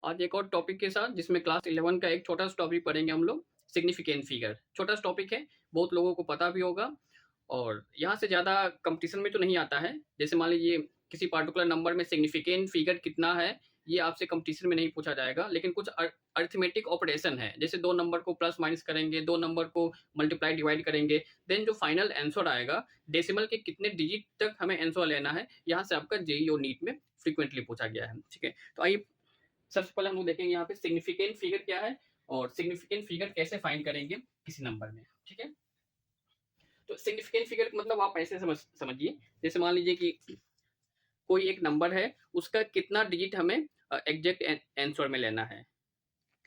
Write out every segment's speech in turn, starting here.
आज एक और टॉपिक के साथ जिसमें क्लास 11 का एक छोटा सा टॉपिक पढ़ेंगे हम लोग, सिग्निफिकेंट फिगर। छोटा सा टॉपिक है, बहुत लोगों को पता भी होगा और यहाँ से ज़्यादा कंपटीशन में तो नहीं आता है। जैसे मान लीजिए किसी पार्टिकुलर नंबर में सिग्निफिकेंट फिगर कितना है, ये आपसे कंपटीशन में नहीं पूछा जाएगा, लेकिन कुछ अरिथमेटिक ऑपरेशन है, जैसे दो नंबर को प्लस माइनस करेंगे, दो नंबर को मल्टीप्लाई डिवाइड करेंगे, देन जो फाइनल आंसर आएगा, डेसिमल के कितने डिजिट तक हमें आंसर लेना है, यहाँ से आपका जेईई और नीट में फ्रीक्वेंटली पूछा गया है। ठीक है, तो आइए सबसे पहले हम लोग देखेंगे यहाँ पे सिग्निफिकेंट फिगर क्या है और सिग्निफिकेंट फिगर कैसे फाइंड करेंगे किसी नंबर में। ठीक है, तो सिग्निफिकेंट फिगर मतलब आप ऐसे समझिए, जैसे मान लीजिए कि कोई एक नंबर है, उसका कितना डिजिट हमें एग्जैक्ट आंसर में लेना है।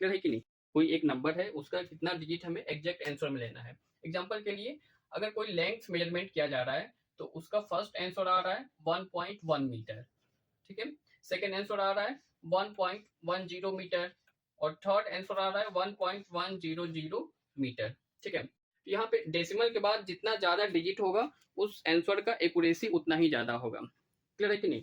क्लियर है कि नहीं? कोई एक नंबर है, उसका कितना डिजिट हमें एग्जैक्ट आंसर में लेना है। एग्जांपल के लिए अगर कोई लेंथ मेजरमेंट किया जा रहा है, तो उसका फर्स्ट आंसर आ रहा है 1.1 मीटर। ठीक है, सेकेंड आंसर आ रहा है 1.10 मीटर और थर्ड आंसर आ रहा है 1.100 मीटर। ठीक है, यहाँ पे डेसिमल के बाद जितना ज्यादा डिजिट होगा, उस आंसर का एक्यूरेसी उतना ही ज्यादा होगा। क्लियर है कि नहीं?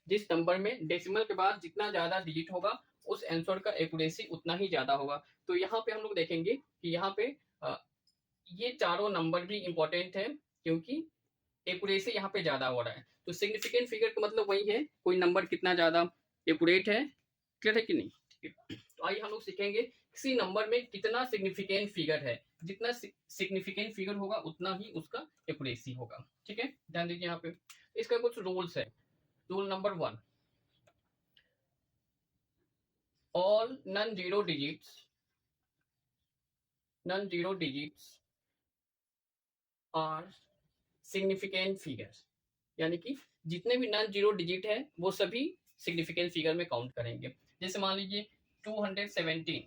जिस नंबर में डेसिमल के बाद जितना ज्यादा डिजिट होगा, उस आंसर का एक्यूरेसी उतना ही ज्यादा होगा। तो यहाँ पे हम लोग देखेंगे कि यहाँ पे ये चारों नंबर भी इंपॉर्टेंट है, क्योंकि एक्यूरेसी यहाँ पे ज्यादा हो रहा है। तो सिग्निफिकेंट फिगर का मतलब वही है, कोई नंबर कितना ज्यादा एक्यूरेट है। क्लियर है कि नहीं? ठीक है, तो आइए हम लोग सीखेंगे किसी नंबर में कितना सिग्निफिकेंट फिगर है। जितना सिग्निफिकेंट फिगर होगा, उतना ही उसका एक्यूरेसी होगा। ठीक है, ध्यान दीजिए यहाँ पे इसका कुछ रूल्स है। Rule number 1, all non zero digits are significant figures. यानी कि जितने भी नॉन जीरो डिजिट है, वो सभी सिग्निफिकेंट फिगर में काउंट करेंगे। जैसे मान लीजिए 217,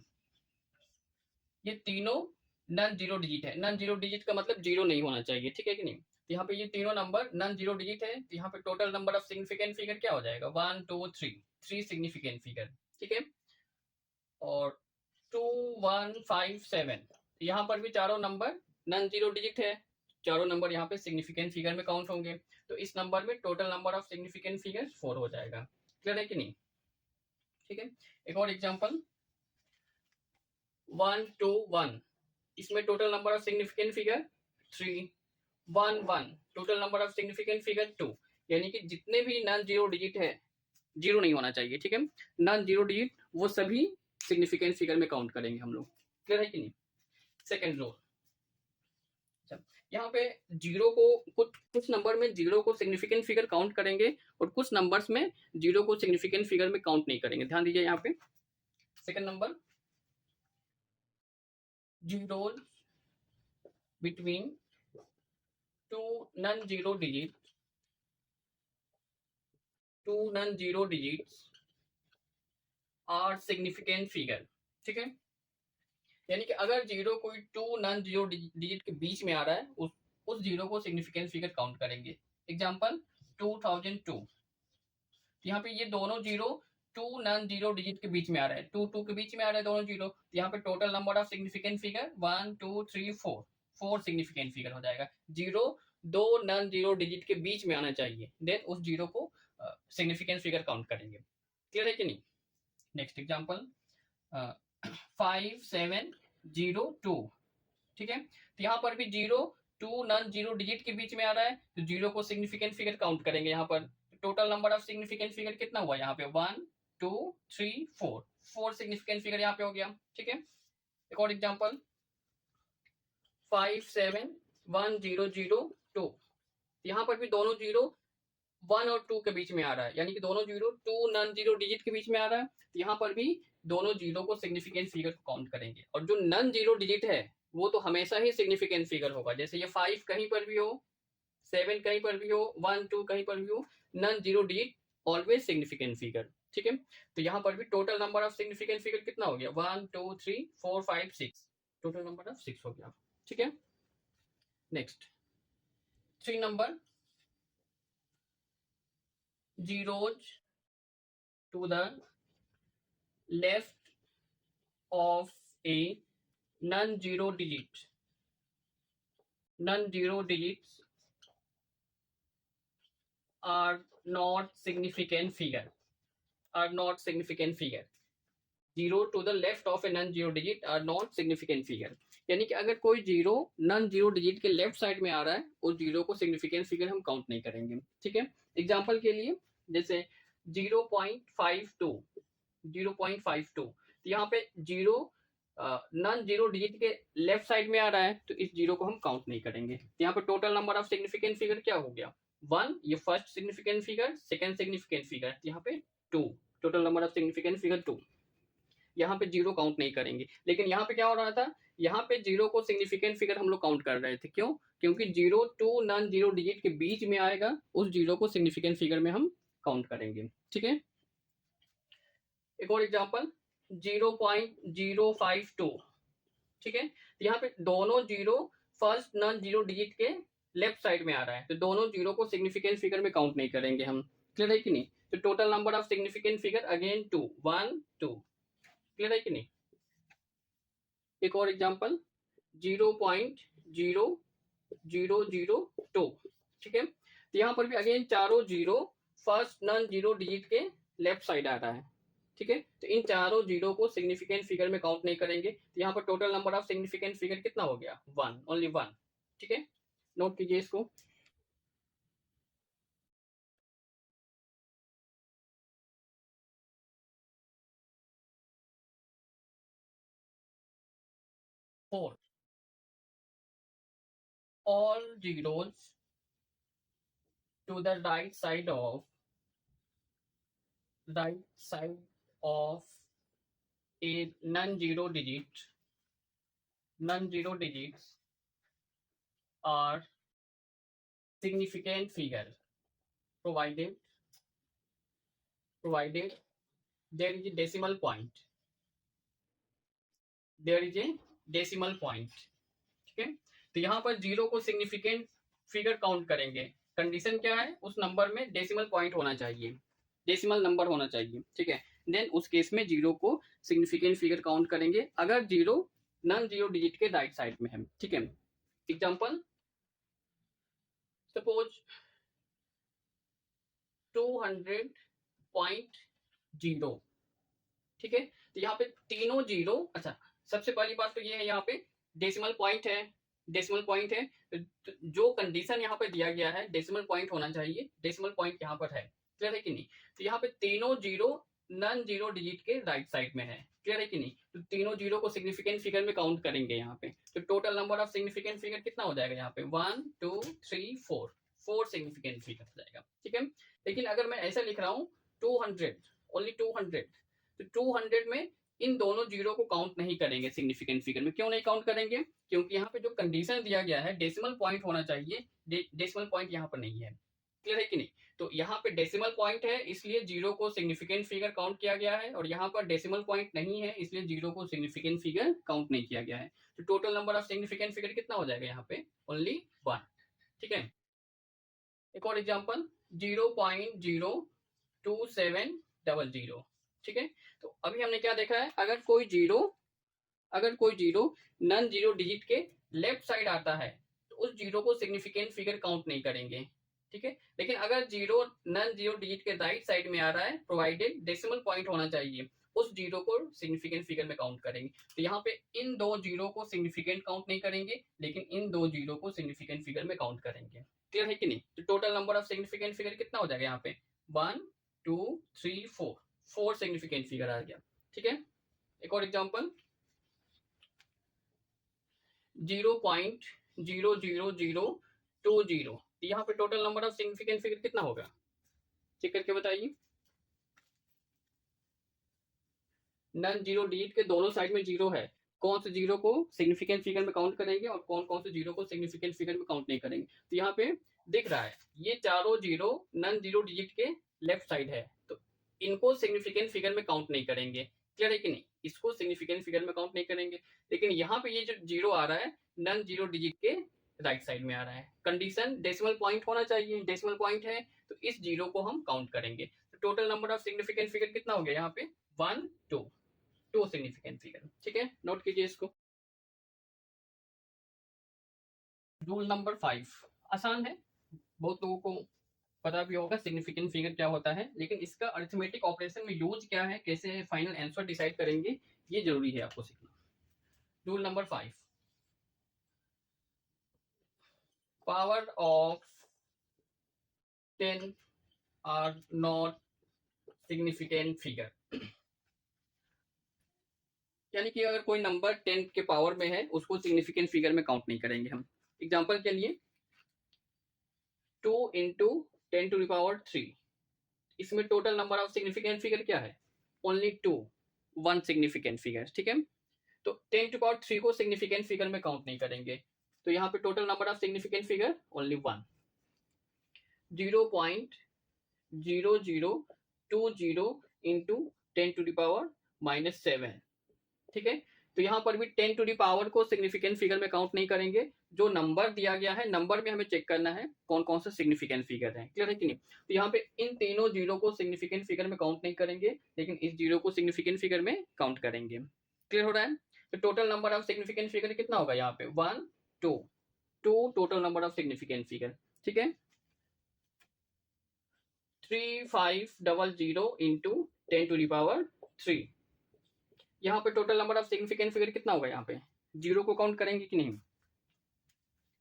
ये तीनों नॉन जीरो डिजिट है। नॉन जीरो डिजिट का मतलब जीरो नहीं होना चाहिए। ठीक है कि नहीं? यहाँ पे ये तीनों नंबर नॉन जीरो डिजिट है, तो यहाँ पे total number of significant figure क्या हो जाएगा? 1 2 3, 3 सिग्निफिकेंट फिगर। ठीक है, और 2 1 5 7, यहाँ पर भी चारों नंबर नॉन जीरो डिजिट है, चारों नंबर यहाँ पे सिग्निफिकेंट फिगर में काउंट होंगे। तो इस नंबर में total number of significant figure 4 हो जाएगा। क्लियर है कि नहीं? ठीक है, एक और एग्जांपल 1 2 1, इसमें total number of significant figure 3। 1 1, total number of significant figure 2। यानी कि जितने भी नॉन जीरो डिजिट है, जीरो नहीं होना चाहिए। ठीक है, नॉन जीरो डिजिट वो सभी सिग्निफिकेंट फिगर में काउंट करेंगे हम लोग। क्लियर है कि नहीं? सेकेंड रूल, यहाँ पे जीरो को कुछ कुछ नंबर में जीरो को सिग्निफिकेंट फिगर काउंट करेंगे और कुछ नंबर्स में जीरो को सिग्निफिकेंट फिगर में काउंट नहीं करेंगे। ध्यान दीजिए यहाँ पे second number, zero between two non zero digits are significant figure. ठीक है, यानी कि अगर जीरो कोई टू नॉन जीरो डिजिट के बीच में आ रहा है, उस जीरो को सिग्निफिकेंट फिगर काउंट करेंगे। एग्जांपल 2002, यहाँ पे ये दोनों zero two non zero digit के बीच में आ रहा है, टू टू के बीच में आ रहा है दोनों जीरो। यहाँ पे total number of significant figure 1 2 3 4, 4 significant figure हो जाएगा। जीरो दो नॉन जीरो डिजिट के बीच में आना चाहिए, देन उस जीरो को सिग्निफिकेंट फिगर काउंट करेंगे। क्लियर है कि नहीं? Next example 5702। ठीक है, तो यहाँ पर भी zero two non zero digit के बीच में आ रहा है, तो जीरो को सिग्निफिकेंट फिगर काउंट करेंगे। यहाँ पर total number of significant figure कितना हुआ? यहाँ पे 1 2 3 4, 4 सिग्निफिकेंट फिगर यहाँ पे हो गया। ठीक है, एक और एग्जांपल 571002, यहाँ पर भी दोनों जीरो 1 और 2 के बीच में आ रहा है, यानी कि दोनों zero two non zero digit के बीच में आ रहा है, तो यहाँ पर भी दोनों जीरो को सिग्निफिकेंट फिगर को काउंट करेंगे। और जो नॉन जीरो डिजिट है, वो तो हमेशा ही सिग्निफिकेंट फिगर होगा। जैसे ये 5 कहीं पर भी हो, 7 कहीं पर भी हो, 1 2 कहीं पर भी हो, non zero digit always significant figure. ठीक है, तो यहाँ पर भी total number of significant figure कितना हो गया? 1 2 3 4 5 6, टोटल नंबर ऑफ 6 हो गया। ठीक है, next 3 number, zeros to the left of a non-zero digits are not significant figure। are not significant figure. Zero to the left of a non zero digit are not significant figure. यानी कि अगर कोई zero non zero digit के left side में आ रहा है, उस जीरो को सिग्निफिकेंट फिगर हम काउंट नहीं करेंगे। ठीक है, एग्जांपल के लिए जैसे 0.52, 0.52, तो यहाँ पे जीरो नॉन जीरो डिजिट के लेफ्ट साइड में आ रहा है, तो इस जीरो को हम काउंट नहीं करेंगे। यहाँ पे total number of significant figure क्या हो गया? 1, ये first significant figure, second significant figure, यहाँ पे 2, total number of significant figure 2। यहाँ पे जीरो काउंट नहीं करेंगे। लेकिन यहाँ पे क्या हो रहा था, यहाँ पे जीरो को सिग्निफिकेंट फिगर हम लोग काउंट कर रहे थे। क्यों? क्योंकि zero two non zero digit के बीच में आएगा, उस जीरो को सिग्निफिकेंट फिगर में हम काउंट करेंगे। ठीक है, एक और एग्जांपल 0.052। ठीक है, यहाँ पे दोनों zero first non zero digit के लेफ्ट साइड में आ रहा है, तो दोनों जीरो को सिग्निफिकेंट फिगर में काउंट नहीं करेंगे हम। क्लियर है कि नहीं? तो total number of significant figure again 2, 1 2। Clear है कि नहीं? एक और एग्जांपल 0.0002। ठीक है, तो यहाँ पर भी अगेन चारों zero first non zero digit के लेफ्ट साइड आ रहा है। ठीक है, तो इन चारों जीरो को सिग्निफिकेंट फिगर में काउंट नहीं करेंगे। तो यहाँ पर total number of significant figure कितना हो गया? 1, ओनली 1। ठीक है, नोट कीजिए इसको। Four, all zeros to the right side of a non-zero digits are significant figure, provided there is a decimal point. ठीक है, तो यहाँ पर जीरो को सिग्निफिकेंट फिगर काउंट करेंगे। कंडीशन क्या है? उस नंबर में डेसिमल पॉइंट होना चाहिए, डेसिमल नंबर होना चाहिए। ठीक है, देन उस केस में जीरो को सिग्निफिकेंट फिगर काउंट करेंगे अगर जीरो नॉन जीरो डिजिट के राइट साइड में है। ठीक है, एग्जांपल सपोज 200.0। ठीक है, तो यहाँ पे तीनों जीरो, अच्छा सबसे पहली बात तो ये है, यहाँ पे डेसिमल पॉइंट है, तो जो कंडीशन यहाँ पे दिया गया है डेसिमल पॉइंट होना चाहिए, डेसिमल पॉइंट यहाँ पर है। क्लियर है कि नहीं? तो यहाँ पे तीनों जीरो नॉन जीरो डिजिट के राइट साइड में है। क्लियर है कि नहीं? तो तीनों जीरो को सिग्निफिकेंट फिगर में काउंट करेंगे यहाँ पे। तो total number of significant figure कितना हो जाएगा यहाँ पे? 1 2 3 4, 4 सिग्निफिकेंट फिगर हो जाएगा। ठीक है, लेकिन अगर मैं ऐसा लिख रहा हूँ 200, ओनली 200, तो 200 में इन दोनों जीरो को काउंट नहीं करेंगे सिग्निफिकेंट फिगर में। क्यों नहीं काउंट करेंगे? क्योंकि यहाँ पे जो कंडीशन दिया गया है डेसिमल पॉइंट होना चाहिए, डेसिमल पॉइंट यहाँ पर नहीं है। क्लियर है कि नहीं? तो यहाँ पे डेसिमल पॉइंट है, इसलिए जीरो को सिग्निफिकेंट फिगर काउंट किया गया है, और यहाँ पर डेसिमल पॉइंट नहीं है, इसलिए जीरो को सिग्निफिकेंट फिगर काउंट नहीं किया गया है। तो total number of significant figure कितना हो जाएगा यहाँ पे? ओनली 1। ठीक है, एक और एग्जांपल 0.02700। ठीक है, तो अभी हमने क्या देखा है, अगर कोई जीरो नॉन जीरो डिजिट के लेफ्ट साइड आता है, तो उस जीरो को सिग्निफिकेंट फिगर काउंट नहीं करेंगे। ठीक है, लेकिन अगर जीरो नॉन जीरो डिजिट के राइट साइड में आ रहा है, प्रोवाइडेड डेसिमल पॉइंट होना चाहिए, उस जीरो को सिग्निफिकेंट फिगर में काउंट करेंगे। तो यहाँ पे इन दो जीरो को सिग्निफिकेंट काउंट नहीं करेंगे, लेकिन इन दो जीरो को सिग्निफिकेंट फिगर में काउंट करेंगे। क्लियर है कि नहीं? तो total number of significant figure कितना हो जाएगा यहाँ पे? 1 2 3 4, 4 सिग्निफिकेंट फिगर आ गया। ठीक है, एक और एग्जांपल 0.00020। यहाँ पे total number of significant figure कितना होगा? चेक करके बताइए। नॉन जीरो डिजिट के दोनों साइड में जीरो है, कौन से जीरो को सिग्निफिकेंट फिगर में काउंट करेंगे और कौन कौन से जीरो को सिग्निफिकेंट फिगर में काउंट नहीं करेंगे? तो यहाँ पे दिख रहा है ये चारों जीरो नॉन जीरो डिजिट के लेफ्ट साइड है, तो इनको सिग्निफिकेंट फिगर में काउंट नहीं करेंगे। क्लियर है कि नहीं? इसको सिग्निफिकेंट फिगर में काउंट नहीं करेंगे, लेकिन यहाँ पे ये जो जीरो आ रहा है नॉन जीरो डिजिट के राइट साइड में आ रहा है। कंडीशन डेसिमल पॉइंट होना चाहिए, डेसिमल पॉइंट है, तो इस जीरो को हम काउंट करेंगे। तो total number of significant figure कितना हो गया यहाँ पे? 1 2 सिग्निफिकेंट फिगर। ठीक है, नोट कीजिए इसको। रूल नंबर 5 आसान है, बहुत लोगों को पता भी होगा सिग्निफिकेंट फिगर क्या होता है, लेकिन इसका अरिथमेटिक ऑपरेशन में यूज क्या है, कैसे फाइनल आंसर डिसाइड करेंगे, ये जरूरी है आपको सीखना। Rule number 5, power of 10 are not significant figure. यानी कि अगर कोई नंबर 10 के पावर में है उसको सिग्निफिकेंट फिगर में काउंट नहीं करेंगे हम। एग्जांपल के लिए 2 इंटू 10⁻3, इसमें total number of significant figure क्या है, ओनली 2, 1 सिग्निफिकेंट फिगर, ठीक है। तो 10⁻3 को सिग्निफिकेंट फिगर में काउंट नहीं करेंगे, तो यहाँ पे total number of significant figure only 1। 0.0020 into 10⁻⁻7, ठीक है। तो यहाँ पर भी 10 टू दी पावर को सिग्निफिकेंट फिगर में काउंट नहीं करेंगे। जो नंबर दिया गया है, नंबर में हमें चेक करना है कौन कौन से सिग्निफिकेंट फिगर है, क्लियर है कि नहीं। तो यहाँ पे इन तीनों जीरो को सिग्निफिकेंट फिगर में काउंट नहीं करेंगे, लेकिन इस जीरो को सिग्निफिकेंट फिगर में काउंट करेंगे। क्लियर हो रहा है। तो total number of significant figure कितना होगा यहाँ पे, 1 2 total number of significant figure, ठीक है। 3500 इंटू 10⁻3, यहाँ पे total number of significant figure कितना होगा, यहाँ पे जीरो को काउंट करेंगे कि नहीं।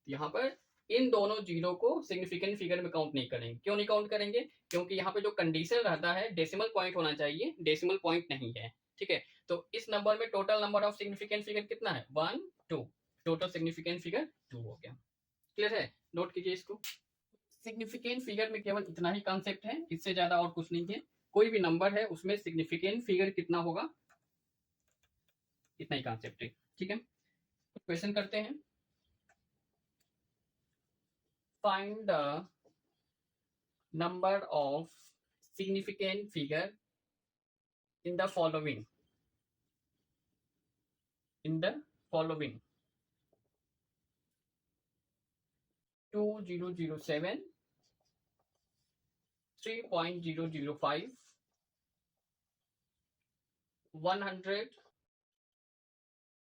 यहाँ पर इन दोनों जीरो को सिग्निफिकेंट फिगर में काउंट नहीं करेंगे। क्यों नहीं काउंट करेंगे, क्योंकि यहाँ पे जो कंडीशन रहता है डेसिमल पॉइंट होना चाहिए, डेसिमल पॉइंट नहीं है, ठीक है। तो इस नंबर में total number of significant figure कितना है, 1 2, टोटल सिग्निफिकेंट फिगर 2 हो गया। क्लियर है, नोट कीजिए इसको। सिग्निफिकेंट फिगर में केवल इतना ही कॉन्सेप्ट है, इससे ज्यादा और कुछ नहीं है। कोई भी नंबर है उसमें सिग्निफिकेंट फिगर कितना होगा, इतना ही कॉन्सेप्ट है, ठीक है। क्वेश्चन करते हैं। Find the number of significant figure in the following 2007, 3.005, 100,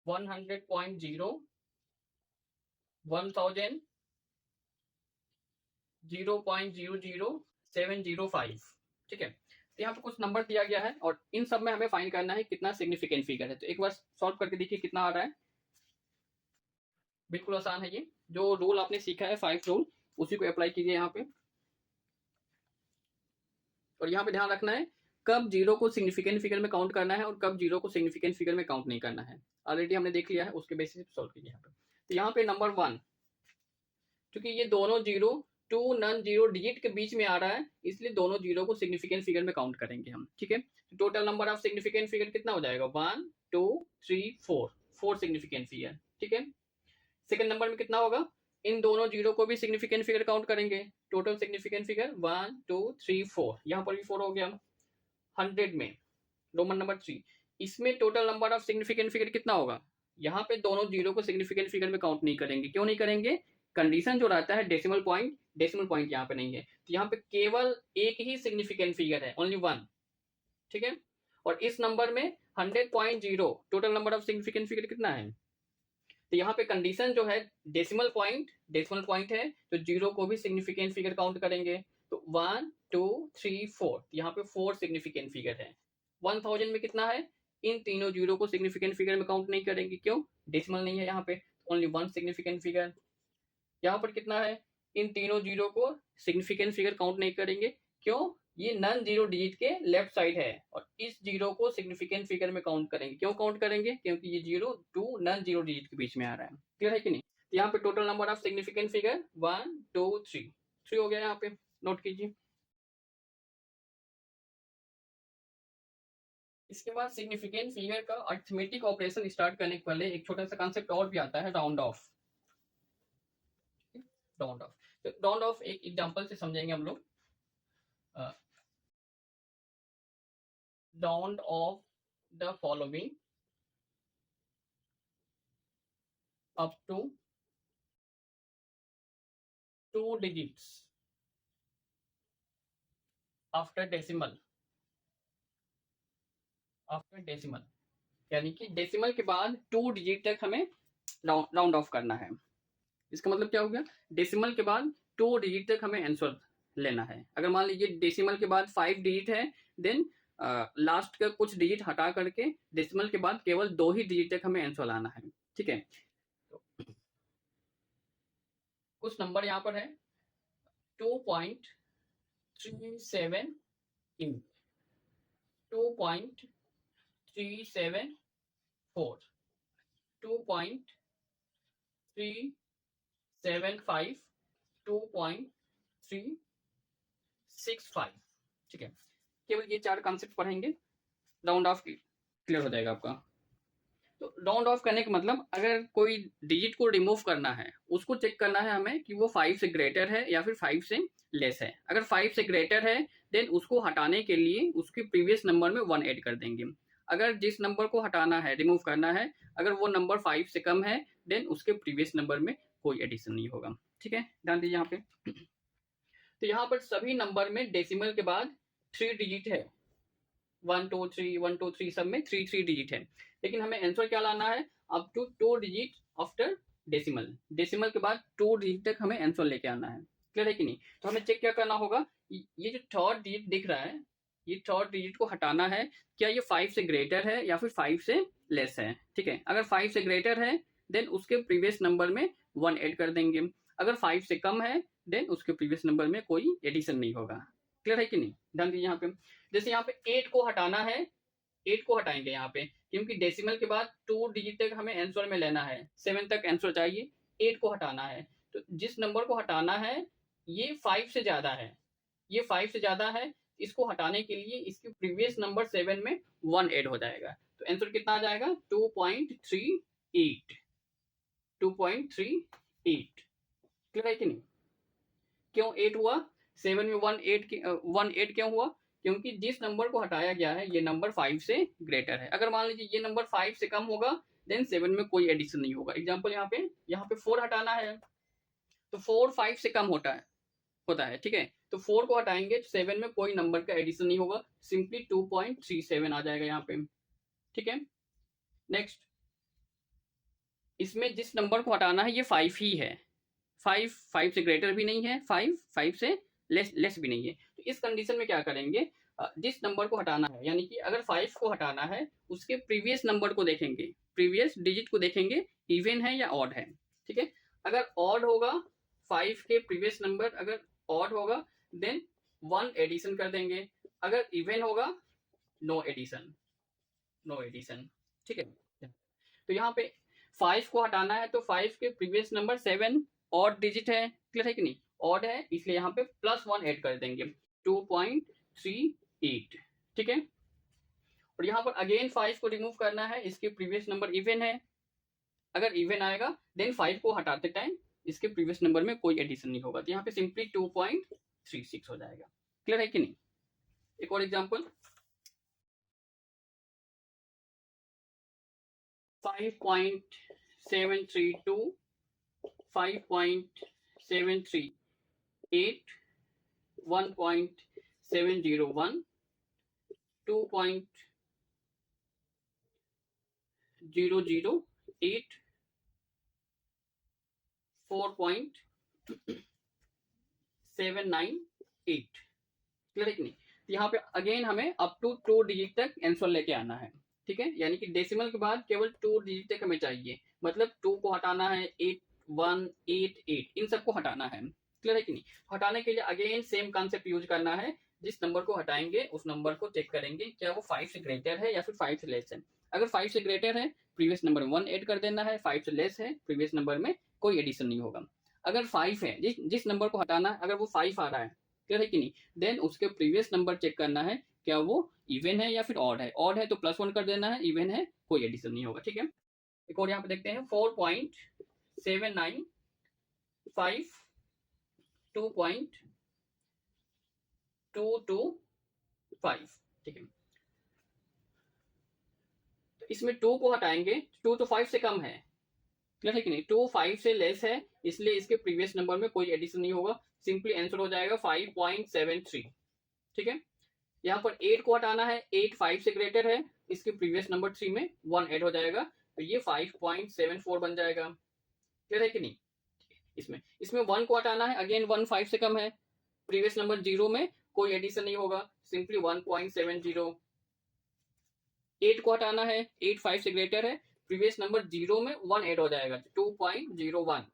100.0, 1000, 0.00705, ठीक है। तो यहाँ पे कुछ नंबर दिया गया है और इन सब में हमें फाइंड करना है कितना सिग्निफिकेंट फिगर है। तो एक बार सॉल्व करके देखिए कितना आ रहा है। बिल्कुल आसान है ये, जो रूल आपने सीखा है 5 रूल, उसी को अप्लाई कीजिए यहाँ पे। और यहाँ पे ध्यान रखना है कब जीरो को सिग्निफिकेंट फिगर में काउंट करना है और कब जीरो को सिग्निफिकेंट फिगर में काउंट नहीं करना है। ऑलरेडी हमने देख लिया है, उसके बेसिस पे सॉल्व कीजिए यहाँ पे। तो यहाँ पे नंबर 1, क्योंकि ये दोनों जीरो 2 नॉन जीरो डिजिट के बीच में आ रहा है, इसलिए दोनों जीरो को सिग्निफिकेंट फिगर में काउंट करेंगे हम, ठीक है। Total number of significant figure कितना हो जाएगा, 1 2 3 4, 4 सिग्निफिकेंट फिगर, ठीक है। सेकंड नंबर में कितना होगा, इन दोनों जीरो को भी सिग्निफिकेंट फिगर काउंट करेंगे। टोटल सिग्निफिकेंट फिगर 1 2 3 4, यहाँ पर भी 4 हो गया। 100 में रोमन नंबर 3, इसमें total number of significant figure कितना होगा, यहाँ पे दोनों जीरो को सिग्निफिकेंट फिगर में काउंट नहीं करेंगे। क्यों नहीं करेंगे, कंडीशन जो रहता है डेसिमल पॉइंट यहाँ पे नहीं है, तो यहाँ पे केवल एक ही सिग्निफिकेंट फिगर है, ओनली 1, ठीक है। और इस नंबर में 100.0 total number of significant figure कितना है, तो यहाँ पे कंडीशन जो है डेसिमल पॉइंट है, तो जीरो को भी सिग्निफिकेंट फिगर काउंट करेंगे। तो 1 2 3 4, यहाँ पे 4 सिग्निफिकेंट फिगर है। 1000 में कितना है, इन तीनों जीरो को सिग्निफिकेंट फिगर में काउंट नहीं करेंगे, क्यों, डेसिमल नहीं है यहाँ पे, ओनली 1 सिग्निफिकेंट फिगर। यहाँ पर कितना है, इन तीनों जीरो को सिग्निफिकेंट फिगर काउंट नहीं करेंगे, क्यों, ये नॉन जीरो डिजिट के लेफ्ट साइड है, और इस जीरो को सिग्निफिकेंट फिगर में काउंट करेंगे। क्यों काउंट करेंगे, क्योंकि ये जीरो 2 नॉन जीरो डिजिट के बीच में आ रहा है। क्लियर है कि नहीं। यहाँ पे total number of significant figure 1 2 3 हो गया, यहाँ पे नोट कीजिए। इसके बाद सिग्निफिकेंट फिगर का अरिथमेटिक ऑपरेशन स्टार्ट करने के पहले एक छोटा सा कॉन्सेप्ट और भी आता है, राउंड ऑफ। राउंड ऑफ, तो राउंड ऑफ एक एग्जांपल से समझेंगे हम लोग। Round of the following up to 2 digits after decimal, यानी कि डेसिमल के बाद 2 डिजिट तक हमें राउंड ऑफ करना है। इसका मतलब क्या हो गया, डेसिमल के बाद 2 डिजिट तक हमें आंसर लेना है। अगर मान लीजिए डेसिमल के बाद 5 डिजिट है, देन लास्ट का कुछ डिजिट हटा करके डेसिमल के बाद केवल 2 ही डिजिट तक हमें आंसर लाना है। ठीक है, तो कुछ नंबर यहाँ पर है 2.37 इन 2.374 2.375 2.365। ठीक है, केवल ये 4 कॉन्सेप्ट पढ़ेंगे, राउंड ऑफ क्लियर हो जाएगा आपका। तो राउंड ऑफ करने का मतलब अगर कोई डिजिट को रिमूव करना है, उसको चेक करना है हमें कि वो 5 से ग्रेटर है या फिर 5 से लेस है। अगर 5 से ग्रेटर है देन उसको हटाने के लिए उसके प्रीवियस नंबर में 1 ऐड कर देंगे। अगर जिस नंबर को हटाना है, रिमूव करना है, अगर वो नंबर 5 से कम है देन उसके प्रीवियस नंबर में कोई एडिशन नहीं होगा। ठीक है, ध्यान दीजिए यहाँ पे। तो यहाँ पर सभी नंबर में डेसिमल के बाद 3 डिजिट है, 1 2 3 1 2 3 सब में 3 3 डिजिट है, लेकिन हमें आंसर क्या लाना है, up to 2 digit after decimal. Decimal के बाद 2 डिजिट तक हमें आंसर लेके आना है। क्लियर है कि नहीं? तो हमें चेक क्या करना होगा, ये जो थर्ड डिजिट दिख रहा है, ये थर्ड डिजिट को हटाना है, क्या ये 5 से ग्रेटर है या फिर 5 से लेस है। ठीक है, अगर 5 से ग्रेटर है देन उसके प्रीवियस नंबर में 1 ऐड कर देंगे। अगर 5 से कम है देन उसके प्रीवियस नंबर में कोई एडिशन नहीं होगा। क्लियर है कि नहीं? ध्यान दीजिए यहाँ पे। जैसे यहाँ पे 8 को हटाना है, 8 को हटाएंगे यहाँ पे, क्योंकि डेसिमल के बाद 2 डिजिट तक हमें आंसर में लेना है, 7 तक आंसर चाहिए, 8 को हटाना है। तो जिस नंबर को हटाना है ये 5 से ज्यादा है, ये 5 से ज्यादा है, इसको हटाने के लिए इसके प्रीवियस नंबर 7 में 1 ऐड हो जाएगा। तो आंसर कितना आ जाएगा, 2.38। 2.38। क्लियर है कि नहीं? क्यों 8 हुआ, 7 में 1 8 क्यों हुआ, क्योंकि जिस नंबर को हटाया गया है ये नंबर 5 से ग्रेटर है। अगर मान लीजिए ये नंबर 5 से कम होगा देन 7 में कोई एडिशन नहीं होगा। एग्जांपल यहाँ पे 4 हटाना है, तो 4 5 से कम होता है। ठीक है, तो 4 को हटाएंगे तो 7 में कोई नंबर का एडिशन नहीं होगा, सिंपली 2.37 आ जाएगा यहाँ पे। ठीक है, नेक्स्ट, इसमें जिस नंबर को हटाना है ये 5 ही है, 5 से ग्रेटर भी नहीं है, 5 से लेस भी नहीं है। तो इस कंडीशन में क्या करेंगे, जिस नंबर को हटाना है, यानी कि अगर 5 को हटाना है उसके प्रीवियस नंबर को देखेंगे, प्रीवियस डिजिट को देखेंगे, इवन है या ऑड है। ठीक है, अगर ऑड होगा, 5 के प्रीवियस नंबर अगर ऑड होगा देन 1 एडिशन कर देंगे, अगर इवन होगा नो एडिशन। ठीक है, तो यहाँ पे 5 को हटाना है तो 5 के प्रीवियस नंबर 7 ऑड डिजिट है। क्लियर है कि नहीं? ऑड है, इसलिए यहाँ पे +1 ऐड कर देंगे, 2.38। ठीक है, और यहाँ पर अगेन 5 को रिमूव करना है, इसके प्रीवियस नंबर इवन है, अगर इवन आएगा देन 5 को हटाते टाइम इसके प्रीवियस नंबर में कोई एडिशन नहीं होगा, तो यहाँ पे सिंपली 2.36 हो जाएगा। क्लियर है कि नहीं? एक और एग्जाम्पल, 5.732 5.738 1.701 2.008 4.798। क्लियर है कि नहीं? यहाँ पे अगेन हमें अप टू 2 डिजिट तक आंसर लेके आना है। ठीक है, यानी कि डेसिमल के बाद केवल 2 डिजिट तक हमें चाहिए, मतलब 2 को हटाना है, 8 1 8 8 इन सबको हटाना है। क्लियर है कि नहीं? हटाने के लिए अगेन सेम कॉन्सेप्ट यूज करना है, जिस नंबर को हटाएंगे उस नंबर को चेक करेंगे क्या वो 5 से ग्रेटर है या फिर 5 से लेस है। अगर 5 से ग्रेटर है प्रीवियस नंबर में 1 ऐड कर देना है, 5 से लेस है प्रीवियस नंबर में कोई एडिशन नहीं होगा। अगर 5 है, जिस नंबर को हटाना है अगर वो 5 आ रहा है, क्लियर है कि नहीं, देन उसके प्रीवियस नंबर चेक करना है क्या वो इवन है या फिर ऑड है। ऑड है तो +1 कर देना है, इवन है कोई एडिशन नहीं होगा। ठीक है, एक और यहाँ पे देखते हैं 4.795 2.225। ठीक है, तो इसमें 2 को हटाएंगे, 2 तो 5 से कम है, क्लियर है कि नहीं, 2 5 से लेस है, इसलिए इसके प्रीवियस नंबर में कोई एडिशन नहीं होगा, सिंपली आंसर हो जाएगा 5.73। ठीक है, यहाँ पर 8 को हटाना है, 8 5 से ग्रेटर है, इसके प्रीवियस नंबर 3 में 1 ऐड हो जाएगा, तो ये 5.74 बन जाएगा। क्लियर है कि नहीं? इसमें 1 को हटाना है, अगेन 1 5 से कम है, प्रीवियस नंबर 0 में कोई एडिशन नहीं होगा, सिंपली 1.70। 8 को हटाना है, 8 5 से ग्रेटर है, प्रीवियस नंबर 0 में 1 ऐड हो जाएगा 2.01।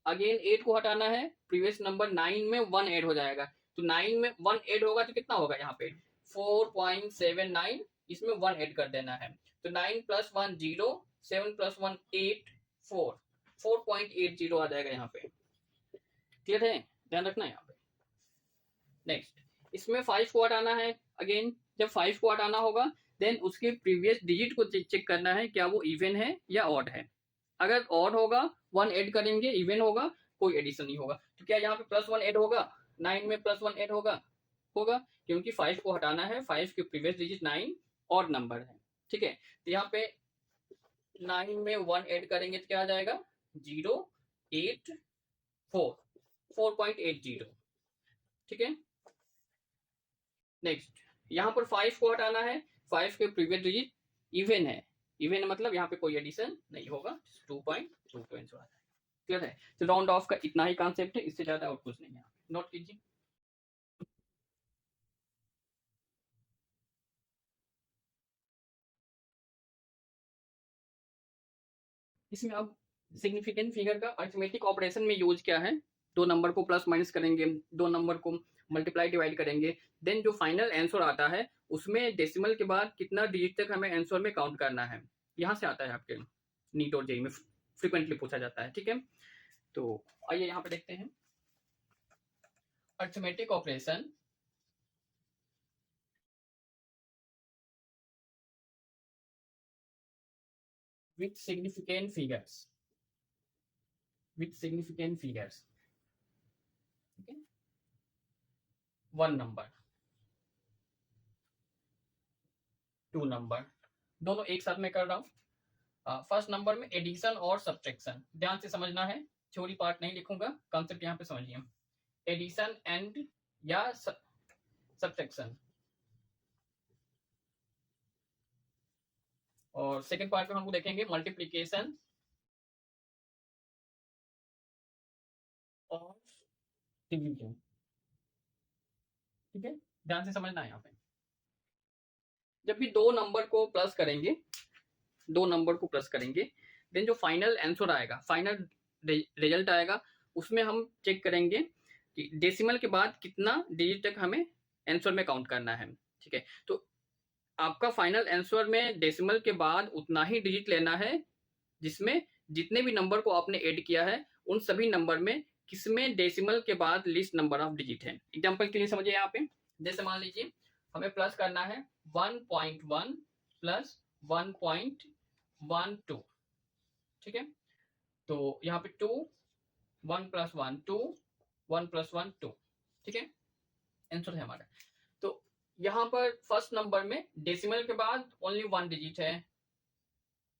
अगेन 8 को हटाना है, प्रीवियस नंबर 9 में 1 ऐड हो जाएगा, तो 9 में 1 ऐड होगा तो कितना होगा यहाँ पे 4.79, इसमें 1 ऐड कर देना है, तो 9 + 1 0, 7 + 1 8, 4.80 आ जाएगा यहाँ पे। क्लियर है, ध्यान रखना है यहाँ पे। नेक्स्ट, इसमें 5 को हटाना है। अगेन जब 5 को हटाना होगा देन उसके प्रीवियस डिजिट को चेक करना है क्या वो इवन है या ऑड है। अगर ऑड होगा 1 ऐड करेंगे, इवन होगा कोई एडिशन नहीं होगा। तो क्या यहाँ पे +1 ऐड होगा, 9 में +1 ऐड होगा, क्योंकि 5 को हटाना है, 5 के प्रीवियस डिजिट 9 ऑड नंबर है। ठीक है, तो यहाँ पे 9 में 1 ऐड करेंगे तो क्या आ जाएगा 0.84, 4.80। ठीक है, नेक्स्ट यहाँ पर 5 को हटाना है, 5 के प्रीवियस डिजिट इवन है, इवन मतलब यहाँ पे कोई एडिशन नहीं होगा, 2.22 आ जाएगा। क्लियर है, तो राउंड ऑफ का इतना ही कॉन्सेप्ट है, इससे ज्यादा और कुछ नहीं है, नोट कीजिए। इसमें अब सिग्निफिकेंट फिगर का अरिथमेटिक ऑपरेशन में यूज क्या है, दो नंबर को प्लस माइनस करेंगे, दो नंबर को मल्टीप्लाई डिवाइड करेंगे, देन जो फाइनल आंसर आता है उसमें डेसिमल के बाद कितना डिजिट तक हमें आंसर में काउंट करना है, यहाँ से आता है आपके नीट और जेई में फ्रिक्वेंटली पूछा जाता है। ठीक है, तो आइए यहाँ पे देखते हैं arithmetic operation with significant figures, okay, one number, two number, दोनों एक साथ में कर रहा हूं। फर्स्ट नंबर में एडिशन और सब्ट्रैक्शन, ध्यान से समझना है, थ्योरी पार्ट नहीं लिखूंगा, कॉन्सेप्ट यहाँ पे समझिए, एडिशन एंड या सब्ट्रैक्शन। और सेकंड पार्ट में हम लोग देखेंगे मल्टीप्लिकेशन और डिवीजन। ठीक है, ध्यान से समझना है यहाँ पे। जब भी दो नंबर को प्लस करेंगे, देन जो फाइनल आंसर आएगा, फाइनल रिजल्ट आएगा, उसमें हम चेक करेंगे कि डेसिमल के बाद कितना डिजिट तक हमें आंसर में काउंट करना है। ठीक है, तो आपका फाइनल आंसर में डेसिमल के बाद उतना ही डिजिट लेना है जिसमें जितने भी नंबर को आपने ऐड किया है उन सभी नंबर में किसमें डेसिमल के बाद लीस्ट नंबर ऑफ डिजिट है। एग्जांपल के लिए समझिए यहाँ पे, जैसे मान लीजिए हमें प्लस करना है 1.1 प्लस 1.12। ठीक है, तो यहाँ पे 2, 1 + 1 2, 1 + 1 2। ठीक है, आंसर है हमारा। तो यहाँ पर फर्स्ट नंबर में डेसिमल के बाद ओनली 1 डिजिट है,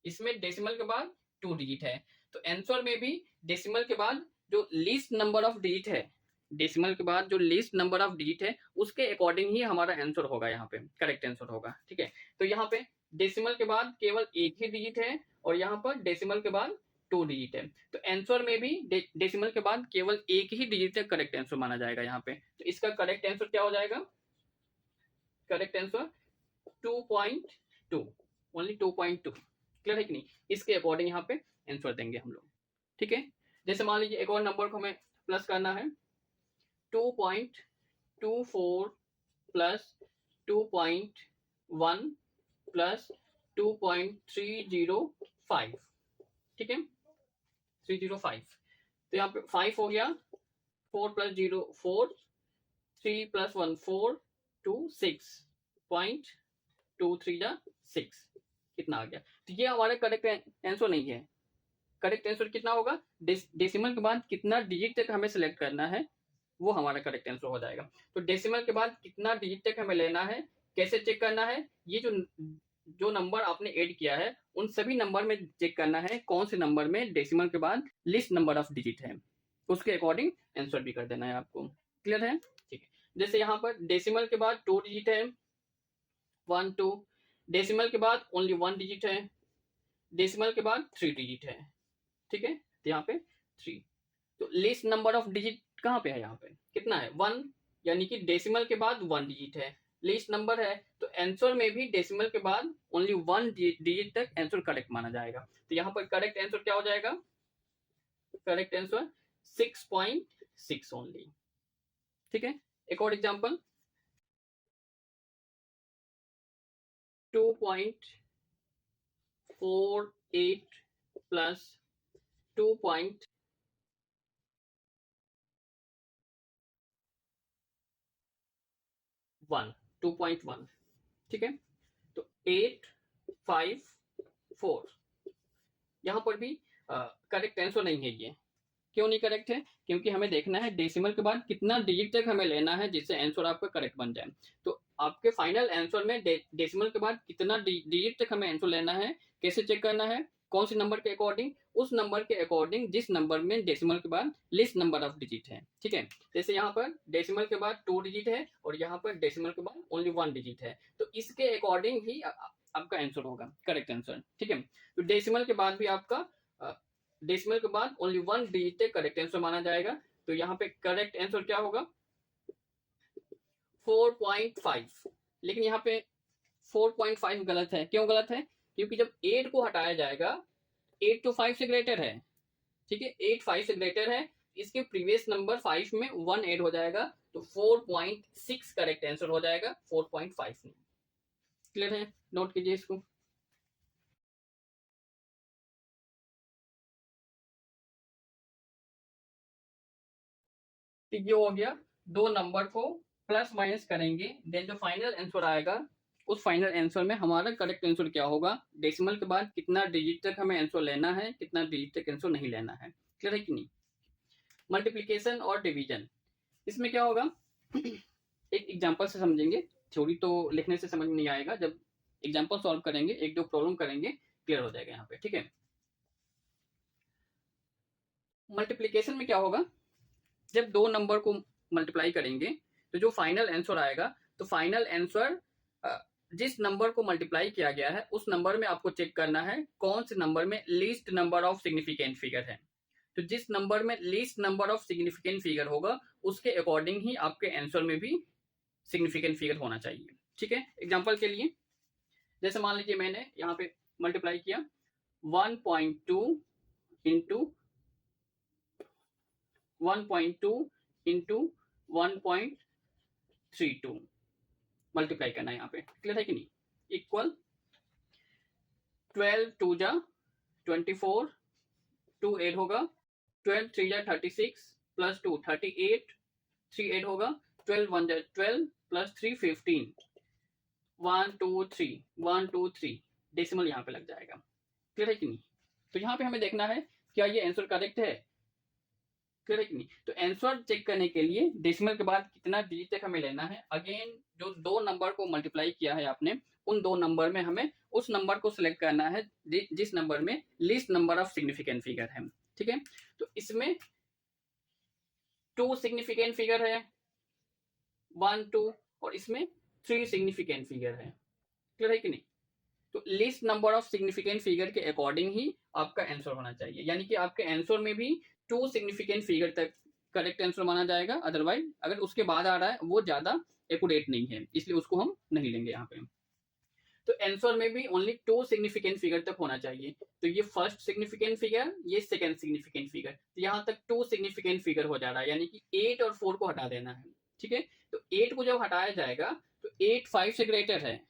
इसमें डेसिमल के बाद 2 डिजिट है, तो आंसर में भी डेसिमल के बाद जो लीस्ट नंबर ऑफ डिजिट है, डेसिमल के बाद जो लीस्ट नंबर ऑफ डिजिट है उसके अकॉर्डिंग ही हमारा आंसर होगा, यहाँ पे करेक्ट आंसर होगा। ठीक है, तो यहाँ पे डेसिमल के बाद केवल एक ही डिजिट है और यहाँ पर डेसिमल के बाद 2 डिजिट है, तो आंसर में भी डेसिमल के बाद केवल एक ही डिजिट है करेक्ट आंसर माना जाएगा यहाँ पे। तो इसका करेक्ट आंसर क्या हो जाएगा, करेक्ट आंसर 2.2, ओनली 2.2। क्लियर है कि नहीं, इसके अकॉर्डिंग यहाँ पे आंसर देंगे हम लोग। ठीक है, जैसे मान लीजिए एक और नंबर को हमें प्लस करना है, 2.24 प्लस 2.1 प्लस 2.305। ठीक है, 305, तो यहाँ पे 5 हो गया, 4 + 0 4, 3 + 1 4, 2 6.23 6, कितना आ गया। तो ये हमारा करेक्ट आंसर नहीं है। करेक्ट आंसर कितना होगा, डेसिमल के बाद कितना डिजिट तक हमें सिलेक्ट करना है वो हमारा करेक्ट आंसर हो जाएगा। तो डेसिमल के बाद कितना डिजिट तक हमें लेना है, कैसे चेक करना है, ये जो नंबर आपने ऐड किया है उन सभी नंबर में चेक करना है कौन से नंबर में डेसिमल के बाद लिस्ट नंबर ऑफ डिजिट है, उसके अकॉर्डिंग आंसर भी कर देना है आपको। क्लियर है, ठीक है। जैसे यहाँ पर डेसिमल के बाद 2 डिजिट है, 1 2, डेसिमल के बाद ओनली 1 डिजिट है, डेसिमल के बाद 3 डिजिट है। ठीक है, तो यहाँ पे 3, तो लिस्ट नंबर ऑफ डिजिट कहाँ पे है, यहाँ पे कितना है 1, यानी कि डेसिमल के बाद 1 डिजिट है, लीस्ट नंबर है, तो आंसर में भी डेसिमल के बाद ओनली 1 डिजिट तक आंसर करेक्ट माना जाएगा। तो यहाँ पर करेक्ट आंसर क्या हो जाएगा, करेक्ट आंसर 6.6 ओनली। ठीक है, एक और एग्जांपल 2.48 प्लस 2.1, ठीक है, तो 854, यहाँ पर भी करेक्ट आंसर नहीं है ये। क्यों नहीं करेक्ट है, क्योंकि हमें देखना है डेसिमल के बाद कितना डिजिट तक हमें लेना है जिससे आंसर आपका करेक्ट बन जाए। तो आपके फाइनल आंसर में डेसिमल के बाद कितना डिजिट तक हमें आंसर लेना है, कैसे चेक करना है, कौन सी नंबर के अकॉर्डिंग, उस नंबर के अकॉर्डिंग जिस नंबर में डेसिमल के बाद लिस्ट नंबर ऑफ डिजिट है। ठीक है, जैसे यहाँ पर डेसिमल के बाद 2 डिजिट है और यहाँ पर डेसिमल के बाद ओनली 1 डिजिट है, तो इसके अकॉर्डिंग ही आपका आंसर होगा करेक्ट आंसर। ठीक है, तो डेसिमल के बाद भी आपका डेसिमल के बाद ओनली 1 डिजिट करेक्ट आंसर माना जाएगा। तो यहाँ पे करेक्ट आंसर क्या होगा 4.5, लेकिन यहाँ पे 4.5 गलत है। क्यों गलत है, क्योंकि जब 8 को हटाया जाएगा, 8 तो 5 से ग्रेटर है, ठीक है, 8 5 से ग्रेटर है, इसके प्रीवियस नंबर 5 में 1 ऐड हो जाएगा, तो 4.6 करेक्ट आंसर हो जाएगा, 4.5 नहीं। क्लियर है, नोट कीजिए इसको। तो ये हो गया, दो नंबर को प्लस माइनस करेंगे, देन जो फाइनल आंसर आएगा उस फाइनल आंसर में हमारा करेक्ट आंसर क्या होगा, डेसिमल के बाद कितना डिजिट तक हमें आंसर लेना है, कितना डिजिट तक आंसर नहीं लेना है। क्लियर है कि नहीं। मल्टीप्लिकेशन और डिवीजन, इसमें क्या होगा एक एग्जांपल से समझेंगे, थ्योरी तो लिखने से समझ में नहीं आएगा, जब एग्जांपल सॉल्व करेंगे, एक दो प्रॉब्लम करेंगे, क्लियर हो जाएगा यहाँ पे। ठीक है, मल्टीप्लिकेशन में क्या होगा, जब दो नंबर को मल्टीप्लाई करेंगे तो जो फाइनल आंसर आएगा, तो फाइनल आंसर जिस नंबर को मल्टीप्लाई किया गया है उस नंबर में आपको चेक करना है कौन से नंबर में least number of significant figure है। तो जिस नंबर में least number of significant figure होगा उसके अकॉर्डिंग ही आपके आंसर में भी सिग्निफिकेंट फिगर होना चाहिए। ठीक है, एग्जाम्पल के लिए जैसे मान लीजिए मैंने यहाँ पे मल्टीप्लाई किया 1.2 इंटू 1.2 इंटू 1.32 मल्टीप्लाई करना है यहाँ पे। क्लियर है कि नहीं, इक्वल 12 2 जा 24, 2 ऐड होगा, 12 3 जा 36 प्लस 2 38, 3 ऐड होगा, 12 1 जा 12 प्लस 3 15, 1 2 3 1 2 3 डेसिमल यहाँ पे लग जाएगा। क्लियर है कि नहीं। तो यहाँ पे हमें देखना है क्या ये आंसर करेक्ट है, क्लियर है कि नहीं। तो आंसर चेक करने के लिए डेसिमल के बाद कितना डिजिट तक हमें लेना है, अगेन जो दो नंबर को मल्टीप्लाई किया है आपने उन दो नंबर में हमें उस नंबर को सिलेक्ट करना है जिस नंबर में least number of significant figure है। ठीक है, तो इसमें 2 सिग्निफिकेंट फिगर है 1 2 और इसमें 3 सिग्निफिकेंट फिगर है। क्लियर है कि नहीं। तो least number of significant figure के अकॉर्डिंग ही आपका आंसर होना चाहिए, यानी कि आपके आंसर में भी 2 सिग्निफिकेंट फिगर तक करेक्ट आंसर माना जाएगा, अदरवाइज अगर उसके बाद आ रहा है वो ज्यादा एक्यूरेट नहीं है, इसलिए उसको हम नहीं लेंगे यहाँ पे। तो आंसर में भी ओनली 2 सिग्निफिकेंट फिगर तक होना चाहिए। तो ये फर्स्ट सिग्निफिकेंट फिगर, ये सेकंड सिग्निफिकेंट फिगर, तो यहाँ तक 2 सिग्निफिकेंट फिगर हो जा रहा है, यानी कि 8 और 4 को हटा देना है। ठीक है, तो 8 को जब हटाया जाएगा तो 8 5 से ग्रेटर है,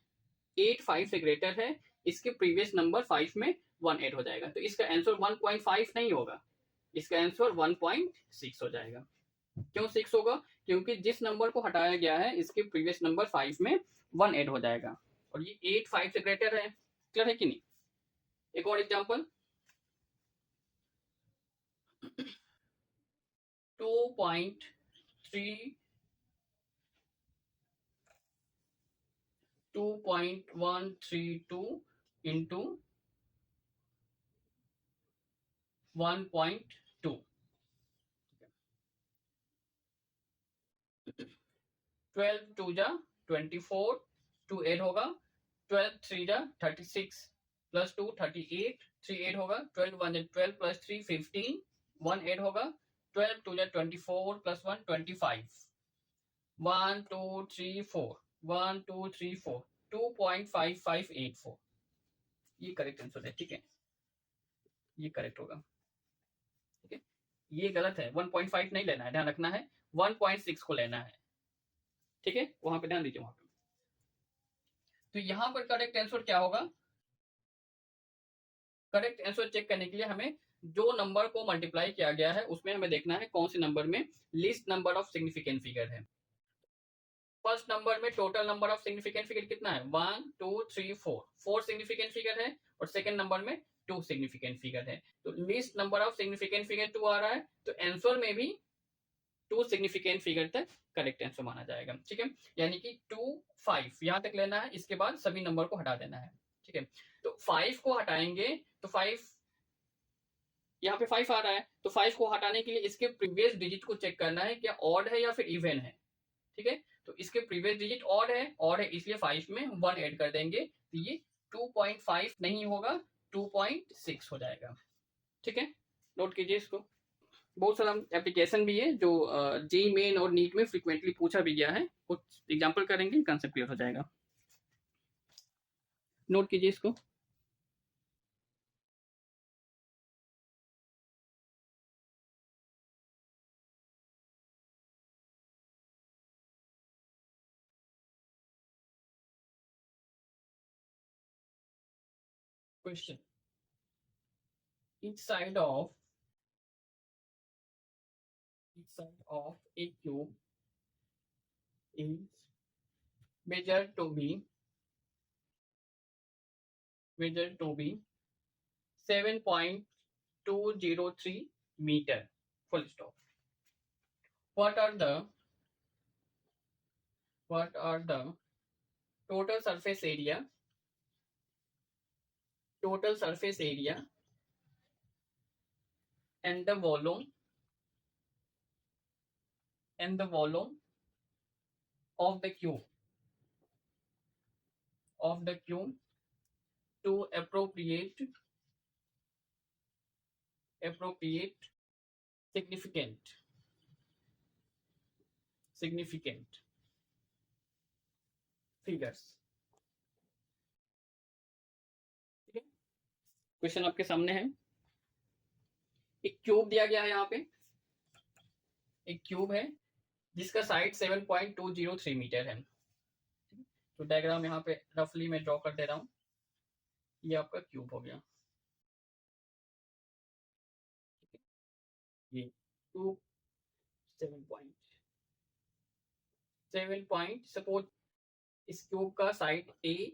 8 5 से ग्रेटर है, इसके प्रीवियस नंबर 5 में 1 ऐड हो जाएगा, तो इसका आंसर 1.5 नहीं होगा, इसका आंसर 1.6 हो जाएगा। क्यों 6 होगा, क्योंकि जिस नंबर को हटाया गया है इसके प्रीवियस नंबर 5 में 1 ऐड हो जाएगा और ये 8 5 से ग्रेटर है। क्लियर है कि नहीं। एक और एग्जांपल 2.132 इंटू 1.2, 12 2 जा 24, 2 8 होगा, 12 3 जा 36 प्लस 2 38, 3 8 होगा, 12 1 जा 12 प्लस 3 15, 1 8 होगा, 12 2 जा 24 प्लस 1 25 1 2 3 4 1 2 3 4 2.5584 ये करेक्ट आंसर है। ठीक है, ये करेक्ट होगा। ठीक है, ये गलत है, 1.5 नहीं लेना है, ध्यान रखना है 1.6 को लेना है। ठीक है, वहां पे ध्यान दीजिए वहां पे। तो यहां पर करेक्ट आंसर क्या होगा? करेक्ट आंसर चेक करने के लिए हमें जो नंबर को मल्टीप्लाई किया गया है उसमें हमें देखना है कौन से नंबर में least number of significant figure है। फर्स्ट नंबर में total number of significant figure कितना है? 1 2 3 4 4 सिग्निफिकेंट फिगर है और सेकंड नंबर में 2 सिग्निफिकेंट फिगर है। तो least number of significant figure 2 आ रहा है, तो आंसर में भी 2 सिग्निफिकेंट फिगर तक करेक्ट आंसर माना जाएगा। ठीक है, यानी कि 2 5 यहां तक लेना है, इसके बाद सभी नंबर को हटा देना है। ठीक है, तो 5 को हटाएंगे तो 5 यहाँ पे 5 आ रहा है, तो 5 को हटाने के लिए इसके प्रीवियस डिजिट को चेक करना है क्या ऑड है या फिर इवन है। ठीक है, तो इसके प्रीवियस डिजिट ऑड है इसलिए 5 में 1 ऐड कर देंगे, तो ये 2.5 नहीं होगा 2.6 हो जाएगा। ठीक है, नोट कीजिए इसको। बहुत सारा एप्लीकेशन भी है जो जेई मेन और नीट में फ्रिक्वेंटली पूछा भी गया है, कुछ एग्जांपल करेंगे कंसेप्ट क्लियर हो जाएगा। नोट कीजिए इसको। Question, each side of a cube is measured to be 7.203 meter, full stop. What are the total surface area and the volume of the cube to appropriate significant figures। ठीक है, question आपके सामने है। एक cube दिया गया है, यहाँ पे एक क्यूब है जिसका साइड 7.203 मीटर है। तो डायग्राम यहाँ पे रफली मैं ड्रॉ कर दे रहा हूँ। ये आपका क्यूब हो गया, ये 2 7 पॉइंट सपोज इस क्यूब का साइड ए